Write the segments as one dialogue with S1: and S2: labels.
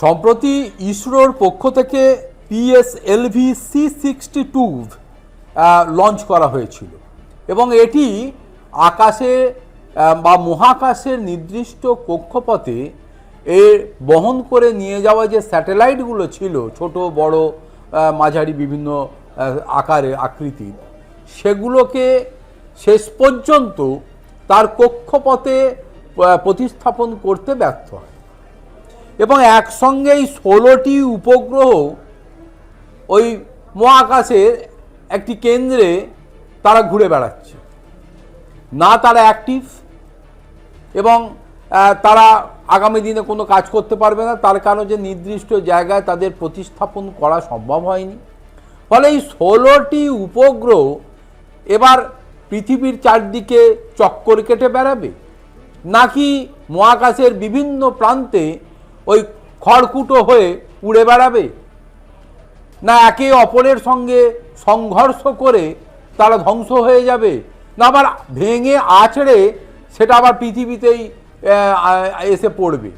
S1: সম্প্রতি ইসরোর পক্ষ থেকে পিএসএলভি C62 লঞ্চ করা হয়েছিল এবং এটি আকাশে বা মহাকাশের নির্দিষ্ট কক্ষপথে বহন করে নিয়ে যাওয়া যে স্যাটেলাইটগুলো ছিল ছোট বড় মাঝারি বিভিন্ন আকারে আকৃতির, সেগুলোকে শেষ পর্যন্ত তার কক্ষপথে প্রতিস্থাপন করতে ব্যর্থ হয় এবং একসঙ্গেই 16টি উপগ্রহ ওই মহাকাশের একটি কেন্দ্রে তারা ঘুরে বেড়াচ্ছে। না তারা অ্যাক্টিভ এবং তারা আগামী দিনে কোনো কাজ করতে পারবে না, তার কারণ যে নির্দিষ্ট জায়গায় তাদের প্রতিস্থাপন করা সম্ভব হয়নি। ফলে এই 16টি উপগ্রহ এবার পৃথিবীর চারদিকে চক্কর কেটে বেড়াবে, নাকি মহাকাশের বিভিন্ন প্রান্তে ওই খড়কুটো হয়ে উড়ে বেড়াবে, না একে অপরের সঙ্গে সংঘর্ষ করে তারা ধ্বংস হয়ে যাবে, না আবার ভেঙে আছড়ে সেটা আবার পৃথিবীতেই এসে পড়বে।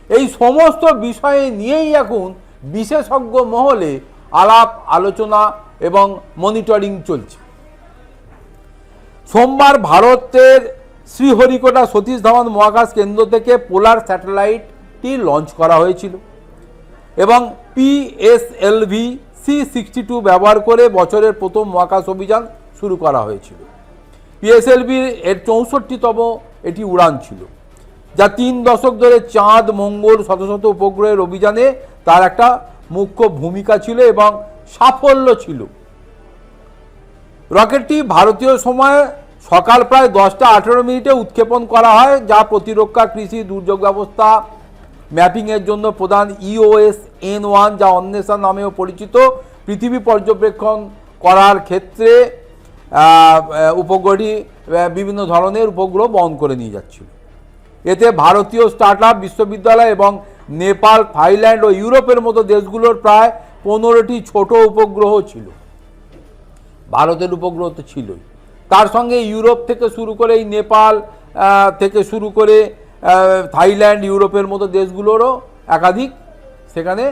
S1: এই সমস্ত বিষয়ে নিয়েই এখন বিশেষজ্ঞ মহলে আলাপ আলোচনা এবং মনিটরিং চলছে। সোমবার ভারতের শ্রীহরিকোটা সতীশ ধাওয়ান মহাকাশ কেন্দ্র থেকে পোলার স্যাটেলাইটটি লঞ্চ করা হয়েছিল এবং পিএসএলভি C62 ব্যবহার করে বছরের প্রথম মহাকাশ অভিযান শুরু করা হয়েছিল। পিএসএলভি এর 64তম এটি উড়ান ছিল, যা 3 দশক ধরে চাঁদ, মঙ্গল, শত শত উপগ্রহের অভিযানে তার একটা মুখ্য ভূমিকা ছিল এবং সাফল্য ছিল। রকেটটি ভারতীয় সময় সকাল প্রায় 10টা 18 মিনিটে উৎক্ষেপণ করা হয়, যা প্রতিরক্ষা, কৃষি, দুর্যোগ ব্যবস্থা ম্যাপিংয়ের জন্য প্রধান EOS-N1, যা অন্বেষা নামেও পরিচিত, পৃথিবী পর্যবেক্ষণ করার ক্ষেত্রে উপগ্রহটি বিভিন্ন ধরনের উপগ্রহ বহন করে নিয়ে যাচ্ছিল। এতে ভারতীয় স্টার্টআপ, বিশ্ববিদ্যালয় এবং নেপাল, থাইল্যান্ড ও ইউরোপের মতো দেশগুলোর প্রায় 15টি ছোট উপগ্রহ ছিল। ভারতের উপগ্রহ তো ছিলই, তার সঙ্গে ইউরোপ থেকে শুরু করে এই নেপাল থেকে শুরু করে থাইল্যান্ড, ইউরোপের মতো দেশগুলোরও একাধিক সেখানে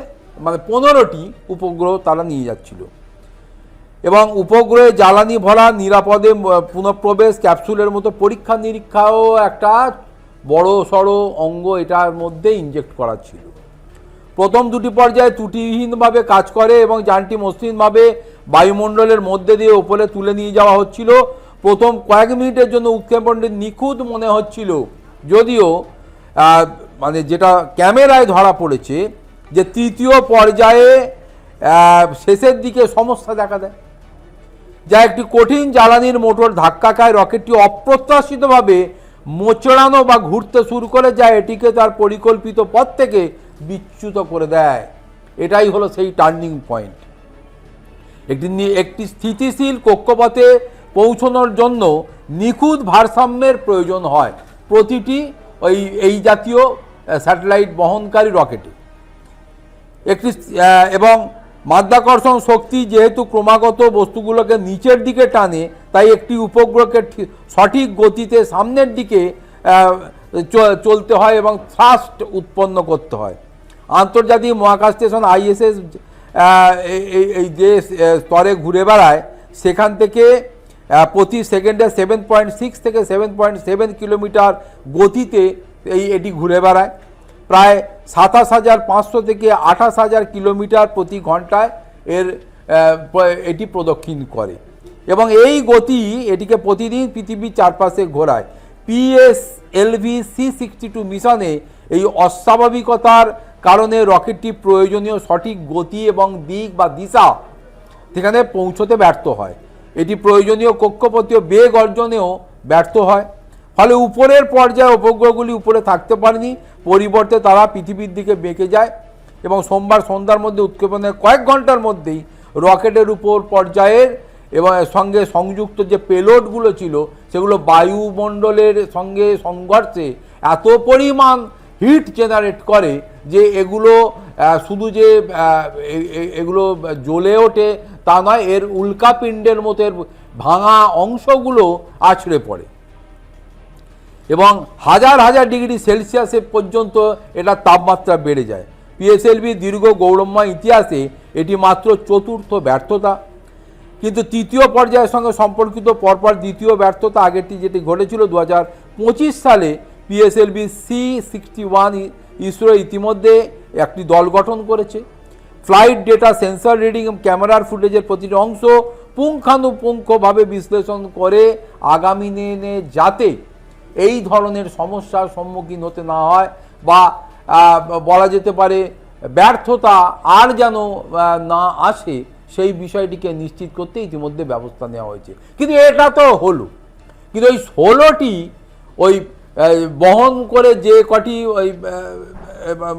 S1: 15টি উপগ্রহ তারা নিয়ে যাচ্ছিল এবং উপগ্রহে জ্বালানি ভরা, নিরাপদে পুনঃপ্রবেশ, ক্যাপসুলের মতো পরীক্ষা নিরীক্ষাও একটা বড় সড়ো অঙ্গ এটার মধ্যে ইনজেক্ট করা ছিল। প্রথম দুটি পর্যায়ে ত্রুটিহীনভাবে কাজ করে এবং যানটি মসৃণভাবে বায়ুমণ্ডলের মধ্যে দিয়ে ওপরে তুলে নিয়ে যাওয়া হচ্ছিল। প্রথম কয়েক মিনিটের জন্য উৎক্ষেপণটি নিখুঁত মনে হচ্ছিল, যদিও যেটা ক্যামেরায় ধরা পড়েছে যে তৃতীয় পর্যায়ে শেষের দিকে সমস্যা দেখা দেয়, যা একটি কঠিন জ্বালানির মোটর ধাক্কা খায়। রকেটটি অপ্রত্যাশিতভাবে মোচড়ানো বা ঘুরতে শুরু করে, যা এটিকে তার পরিকল্পিত পথ থেকে বিচ্যুত করে দেয়। এটাই হলো সেই টার্নিং পয়েন্ট। একটি স্থিতিশীল কক্ষপথে পৌঁছানোর জন্য নিখুঁত ভারসাম্যের প্রয়োজন হয় প্রতিটি এই জাতীয় স্যাটেলাইট বহনকারী রকেটে। এবং মাধ্যাকর্ষণ শক্তি যেহেতু ক্রমাগত বস্তুগুলোকে নিচের দিকে টানে, তাই একটি উপগ্রহকে সঠিক গতিতে সামনের দিকে চলতে হয় এবং থ্রাস্ট উৎপন্ন করতে হয়। আন্তর্জাতিক মহাকাশ স্টেশন ISS এই যে স্তরে ঘুরে বেড়ায়, সেখান থেকে প্রতি সেকেন্ডে 7.6 থেকে 7.7 কিলোমিটার গতিতে এটি ঘুরে বেড়ায়। প্রায় 27,500 থেকে 28,000 কিলোমিটার প্রতি ঘন্টায় এটি প্রদক্ষিণ করে এবং এই গতি এটিকে প্রতিদিন পৃথিবীর চারপাশে ঘোরায়। পিএসএলভি C62 মিশনে এই অস্বাভাবিকতার কারণে রকেটটি প্রয়োজনীয় সঠিক গতি এবং দিক বা দিশা সেখানে পৌঁছতে ব্যর্থ হয়। এটি প্রয়োজনীয় কক্ষপথীয় বেগ অর্জনেও ব্যর্থ হয়। ফলে উপরের পর্যায়ে উপগ্রহগুলি উপরে থাকতে পারেনি, পরিবর্তে তারা পৃথিবীর দিকে বেঁকে যায় এবং সোমবার সন্ধ্যার মধ্যে উৎক্ষেপণের কয়েক ঘন্টার মধ্যেই রকেটের উপর পর্যায়ের এবং সঙ্গে সংযুক্ত যে পেলোডগুলো ছিল, সেগুলো বায়ুমণ্ডলের সঙ্গে সংঘর্ষে এত পরিমাণ হিট জেনারেট করে যে এগুলো শুধু যে এগুলো জ্বলে ওঠে তা নয়, এর উল্কাপিণ্ডের মতো এর ভাঙা অংশগুলো আছড়ে পড়ে এবং হাজার হাজার ডিগ্রি সেলসিয়াসের পর্যন্ত এটা তাপমাত্রা বেড়ে যায়। পিএসএলভি দীর্ঘ গৌরবময় ইতিহাসে এটি মাত্র চতুর্থ ব্যর্থতা। কিন্তু তৃতীয় পর্যায়ের সঙ্গে সম্পর্কিত পরপর দ্বিতীয় ব্যর্থতা আগেরটি যেটি ঘটেছিল 2025 সালে পিএসএলভি C61। ইসরো ইতিমধ্যে একটি দল গঠন করেছে। ফ্লাইট ডেটা, সেন্সর রিডিং, ক্যামেরার ফুটেজের প্রতিটি অংশ পুঙ্খানুপুঙ্খভাবে বিশ্লেষণ করে আগামী দিনে যাতে এই ধরনের সমস্যার সম্মুখীন হতে না হয় বা বলা যেতে পারে ব্যর্থতা আর যেন না আসে, সেই বিষয়টিকে নিশ্চিত করতে ইতিমধ্যে ব্যবস্থা নেওয়া হয়েছে। কিন্তু এটা তো হলো, কিন্তু ওই 16টি ওই বহন করে যে কটি ওই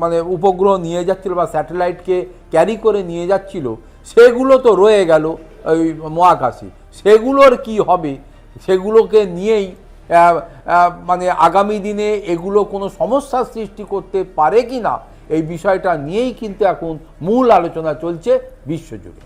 S1: মানে উপগ্রহ নিয়ে যাচ্ছিল বা স্যাটেলাইটকে ক্যারি করে নিয়ে যাচ্ছিল, সেগুলো তো রয়ে গেল ওই মহাকাশে। সেগুলোর কি হবে, সেগুলোকে নিয়েই মানে আগামী দিনে এগুলো কোনো সমস্যার সৃষ্টি করতে পারে কি না, এই বিষয়টা নিয়েই কিন্তু এখন মূল আলোচনা চলছে বিশ্বজুড়ে।